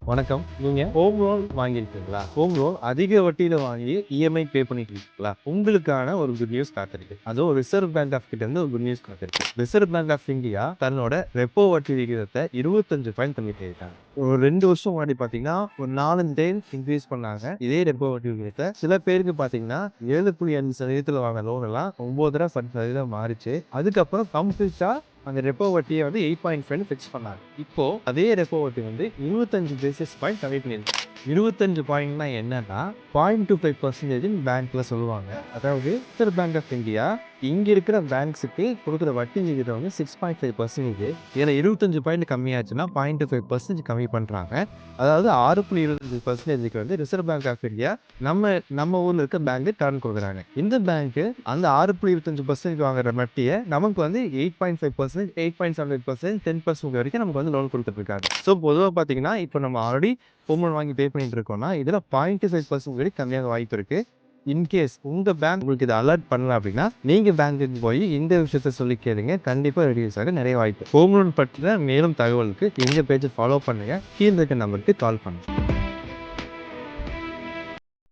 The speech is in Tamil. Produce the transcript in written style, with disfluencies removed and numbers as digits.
வணக்கம். நீங்க ஹோம் லோன் வாங்கியிருக்கீங்களா? ஹோம் லோன் அதிக வட்டியில வாங்கி இஎம்ஐ பே பண்ணிட்டு இருக்கீங்களா? உங்களுக்கான ஒரு குட் நியூஸ் காத்திருக்கு. அதுவும் ரிசர்வ் பேங்க் ஆஃப் கிட்ட இருந்து ஒரு குட் நியூஸ் காத்திருக்கு. ரிசர்வ் பேங்க் ஆஃப் இந்தியா தன்னோட ரெப்போ வட்டி விகிதத்தை 25 பாயிண்ட் கம்மிட்டு இருக்காங்க. ஒரு 2 வருஷம் முன்னாடி பாத்தீங்கன்னா ஒரு 4 டைம் இன்க்ரீஸ் பண்ணாங்க இதே ரெப்போ வட்டி விகிதத்தை. சில பேருக்கு பாத்தீங்கன்னா 7.5% வாங்க லோன் எல்லாம் 9.5% மாறிச்சு. அதுக்கப்புறம் கம்ப்ளீட்டா அந்த ரெப்போ வட்டியை வந்து 8.5 ஃபிக்ஸ் பண்ணாங்க. இப்போ அதே ரெப்போ வட்டி வந்து 25 பேசிஸ் பாயிண்ட் கம்மி பண்ணிருக்கு. 25 பாயிண்ட்னா என்னன்னா 0.25% பேங்க்ல சொல்லுவாங்க. அதாவது ரிசர்வ் பேங்க் ஆஃப் இந்தியா இங்க இருக்கிற பேங்க்ஸுக்கு கொடுக்குற வட்டி விகிதம் வந்து 6.5%. இதுல 25 பாயிண்ட் கம்மியாச்சுன்னா 0.25% கம்மி பண்றாங்க. அதாவது 6.25% வந்து ரிசர்வ் பேங்க் ஆஃப் இந்தியா நம்ம ஊர்ல இருக்க பேங்க் டர்ன் கொடுக்குறாங்க. இந்த பேங்க் அந்த 6.25% வாங்குற வட்டியை நமக்கு வந்து 8.5%, 8.75%, 10% வரைக்கும் நமக்கு வந்து லோன் கொடுத்துட்டு இருக்காங்க. ஸோ பொதுவாக பார்த்தீங்கன்னா இப்போ நம்ம ஆல்ரெடி ஹோம் லோன் வாங்கி பே பண்ணிட்டு இருக்கோம்னா இதில் 0.5% வரைக்கும் கம்மியாக வாய்ப்பு இருக்கு. இன்கேஸ் உங்க பேங்க் உங்களுக்கு இதை அலர்ட் பண்ணல அப்படின்னா நீங்க பேங்க்கு போய் இந்த விஷயத்த சொல்லி கேளுங்க. கண்டிப்பா ரெடியூஸ் ஆக நிறைய வாய்ப்பு. ஹோம் லோன் பற்றின மேலும் தகவலுக்கு எங்க பேஜை ஃபாலோ பண்ணுங்க. கீழே இருக்க நம்பருக்கு கால் பண்ணுங்க.